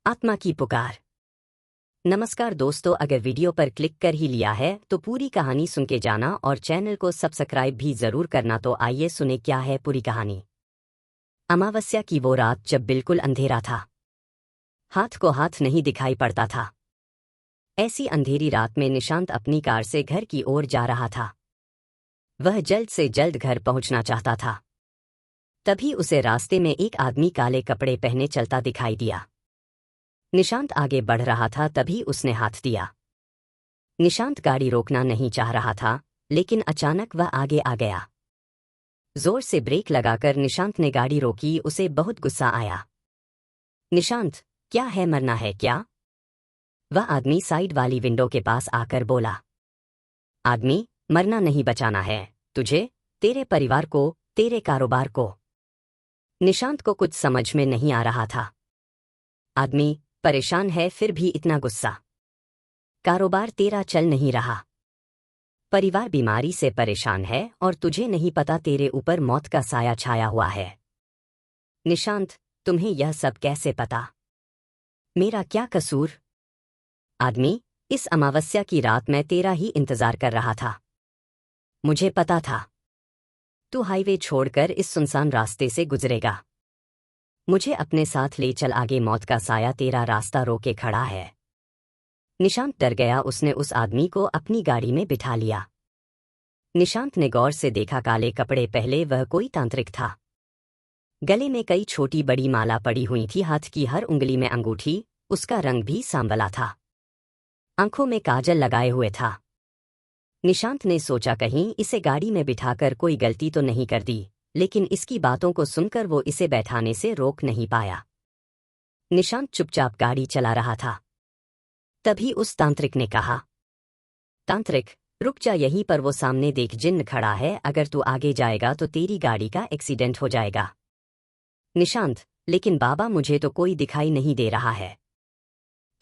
आत्मा की पुकार। नमस्कार दोस्तों, अगर वीडियो पर क्लिक कर ही लिया है तो पूरी कहानी सुन के जाना और चैनल को सब्सक्राइब भी जरूर करना। तो आइए सुने क्या है पूरी कहानी। अमावस्या की वो रात जब बिल्कुल अंधेरा था, हाथ को हाथ नहीं दिखाई पड़ता था। ऐसी अंधेरी रात में निशांत अपनी कार से घर की ओर जा रहा था। वह जल्द से जल्द घर पहुंचना चाहता था। तभी उसे रास्ते में एक आदमी काले कपड़े पहने चलता दिखाई दिया। निशांत आगे बढ़ रहा था, तभी उसने हाथ दिया। निशांत गाड़ी रोकना नहीं चाह रहा था, लेकिन अचानक वह आगे आ गया। जोर से ब्रेक लगाकर निशांत ने गाड़ी रोकी। उसे बहुत गुस्सा आया। निशांत, क्या है, मरना है क्या? वह आदमी साइड वाली विंडो के पास आकर बोला। आदमी, मरना नहीं, बचाना है तुझे, तेरे परिवार को, तेरे कारोबार को। निशांत को कुछ समझ में नहीं आ रहा था। आदमी परेशान है, फिर भी इतना गुस्सा? कारोबार तेरा चल नहीं रहा, परिवार बीमारी से परेशान है और तुझे नहीं पता तेरे ऊपर मौत का साया छाया हुआ है। निशांत, तुम्हें यह सब कैसे पता? मेरा क्या कसूर? आदमी, इस अमावस्या की रात मैं तेरा ही इंतजार कर रहा था। मुझे पता था तू हाईवे छोड़कर इस सुनसान रास्ते से गुजरेगा। मुझे अपने साथ ले चल, आगे मौत का साया तेरा रास्ता रोके खड़ा है। निशांत डर गया। उसने उस आदमी को अपनी गाड़ी में बिठा लिया। निशांत ने गौर से देखा, काले कपड़े पहले वह कोई तांत्रिक था। गले में कई छोटी बड़ी माला पड़ी हुई थी, हाथ की हर उंगली में अंगूठी, उसका रंग भी सांवला था, आंखों में काजल लगाए हुए था। निशांत ने सोचा कहीं इसे गाड़ी में बिठाकर कोई गलती तो नहीं कर दी, लेकिन इसकी बातों को सुनकर वो इसे बैठाने से रोक नहीं पाया। निशांत चुपचाप गाड़ी चला रहा था। तभी उस तांत्रिक ने कहा, तांत्रिक, रुक जा यहीं पर, वो सामने देख, जिन्न खड़ा है। अगर तू आगे जाएगा तो तेरी गाड़ी का एक्सीडेंट हो जाएगा। निशांत, लेकिन बाबा मुझे तो कोई दिखाई नहीं दे रहा है।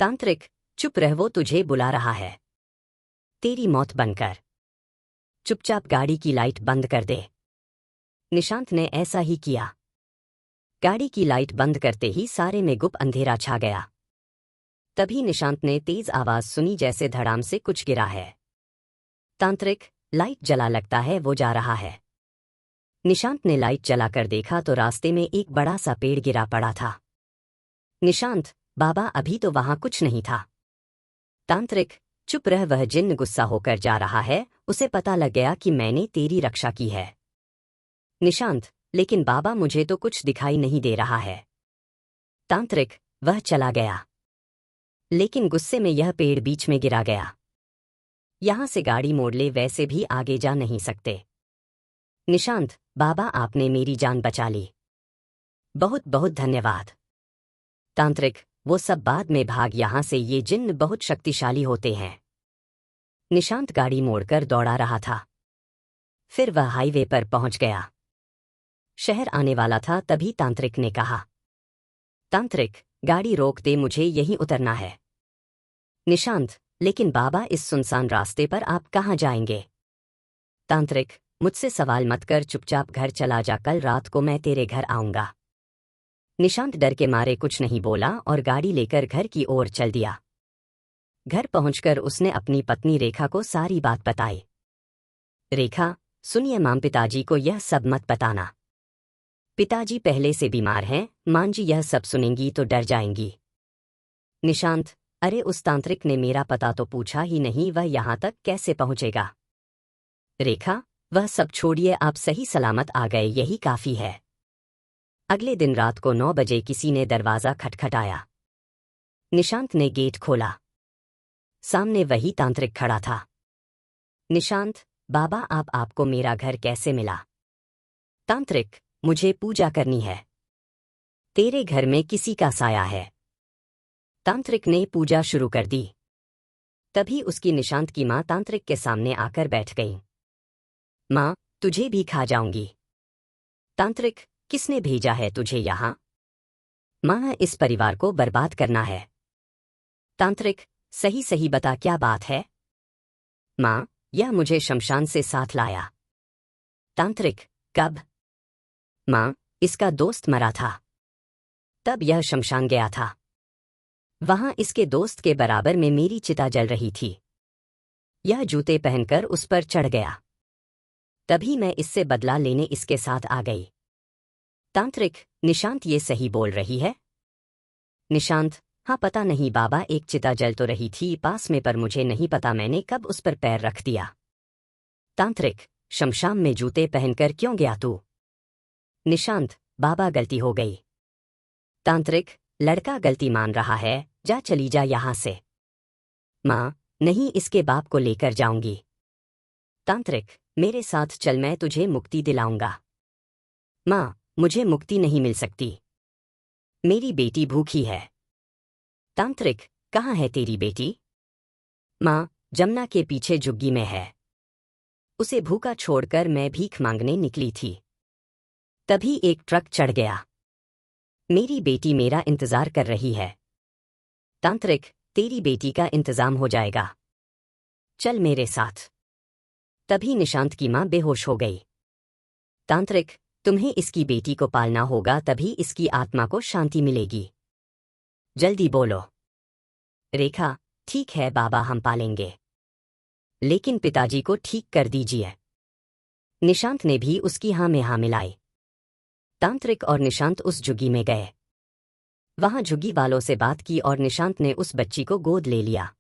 तांत्रिक, चुप रह, वो तुझे बुला रहा है, तेरी मौत बनकर। चुपचाप गाड़ी की लाइट बंद कर दे। निशांत ने ऐसा ही किया। गाड़ी की लाइट बंद करते ही सारे में गुप अंधेरा छा गया। तभी निशांत ने तेज आवाज सुनी, जैसे धड़ाम से कुछ गिरा है। तांत्रिक, लाइट जला, लगता है वो जा रहा है। निशांत ने लाइट जलाकर देखा तो रास्ते में एक बड़ा सा पेड़ गिरा पड़ा था। निशांत, बाबा, अभी तो वहां कुछ नहीं था। तांत्रिक, चुप रह, वह जिन्न गुस्सा होकर जा रहा है, उसे पता लग गया कि मैंने तेरी रक्षा की है। निशांत, लेकिन बाबा मुझे तो कुछ दिखाई नहीं दे रहा है। तांत्रिक, वह चला गया, लेकिन गुस्से में यह पेड़ बीच में गिरा गया। यहां से गाड़ी मोड़ ले, वैसे भी आगे जा नहीं सकते। निशांत, बाबा आपने मेरी जान बचा ली, बहुत बहुत धन्यवाद। तांत्रिक, वो सब बाद में, भाग यहां से, ये जिन्न बहुत शक्तिशाली होते हैं। निशांत गाड़ी मोड़कर दौड़ा रहा था। फिर वह हाईवे पर पहुंच गया। शहर आने वाला था, तभी तांत्रिक ने कहा, तांत्रिक, गाड़ी रोक दे, मुझे यहीं उतरना है। निशांत, लेकिन बाबा इस सुनसान रास्ते पर आप कहाँ जाएंगे? तांत्रिक, मुझसे सवाल मत कर, चुपचाप घर चला जा, कल रात को मैं तेरे घर आऊंगा। निशांत डर के मारे कुछ नहीं बोला और गाड़ी लेकर घर की ओर चल दिया। घर पहुंचकर उसने अपनी पत्नी रेखा को सारी बात बताई। रेखा, सुनिए, मां, पिताजी को यह सब मत बताना। पिताजी पहले से बीमार हैं, मां जी यह सब सुनेंगी तो डर जाएंगी। निशांत, अरे उस तांत्रिक ने मेरा पता तो पूछा ही नहीं, वह यहां तक कैसे पहुंचेगा? रेखा, वह सब छोड़िए, आप सही सलामत आ गए, यही काफी है। अगले दिन रात को 9 बजे किसी ने दरवाजा खटखटाया। निशांत ने गेट खोला। सामने वही तांत्रिक खड़ा था। निशांत, बाबा आपको मेरा घर कैसे मिला? तांत्रिक, मुझे पूजा करनी है, तेरे घर में किसी का साया है। तांत्रिक ने पूजा शुरू कर दी। तभी उसकी निशांत की मां तांत्रिक के सामने आकर बैठ गई। मां, तुझे भी खा जाऊंगी। तांत्रिक, किसने भेजा है तुझे यहां? मां, इस परिवार को बर्बाद करना है। तांत्रिक, सही सही बता, क्या बात है? मां, यह मुझे शमशान से साथ लाया। तांत्रिक, कब? मां, इसका दोस्त मरा था, तब यह शमशान गया था। वहां इसके दोस्त के बराबर में मेरी चिता जल रही थी। यह जूते पहनकर उस पर चढ़ गया। तभी मैं इससे बदला लेने इसके साथ आ गई। तांत्रिक, निशांत ये सही बोल रही है? निशांत, हाँ पता नहीं बाबा, एक चिता जल तो रही थी पास में, पर मुझे नहीं पता मैंने कब उस पर पैर रख दिया। तांत्रिक, शमशान में जूते पहनकर क्यों गया तू? निशांत, बाबा गलती हो गई। तांत्रिक, लड़का गलती मान रहा है, जा चली जा यहां से। माँ, नहीं, इसके बाप को लेकर जाऊंगी। तांत्रिक, मेरे साथ चल, मैं तुझे मुक्ति दिलाऊंगा। माँ, मुझे मुक्ति नहीं मिल सकती, मेरी बेटी भूखी है। तांत्रिक, कहाँ है तेरी बेटी? माँ, जमुना के पीछे झुग्गी में है। उसे भूखा छोड़कर मैं भीख मांगने निकली थी, तभी एक ट्रक चढ़ गया। मेरी बेटी मेरा इंतजार कर रही है। तांत्रिक, तेरी बेटी का इंतजाम हो जाएगा, चल मेरे साथ। तभी निशांत की मां बेहोश हो गई। तांत्रिक, तुम्हें इसकी बेटी को पालना होगा, तभी इसकी आत्मा को शांति मिलेगी। जल्दी बोलो। रेखा, ठीक है बाबा, हम पालेंगे, लेकिन पिताजी को ठीक कर दीजिए। निशांत ने भी उसकी हाँ में हाँ मिलाई। तांत्रिक और निशांत उस झुग्गी में गए। वहां झुग्गी वालों से बात की और निशांत ने उस बच्ची को गोद ले लिया।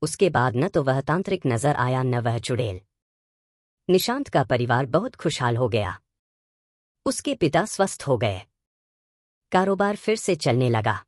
उसके बाद न तो वह तांत्रिक नजर आया न वह चुड़ैल। निशांत का परिवार बहुत खुशहाल हो गया। उसके पिता स्वस्थ हो गए। कारोबार फिर से चलने लगा।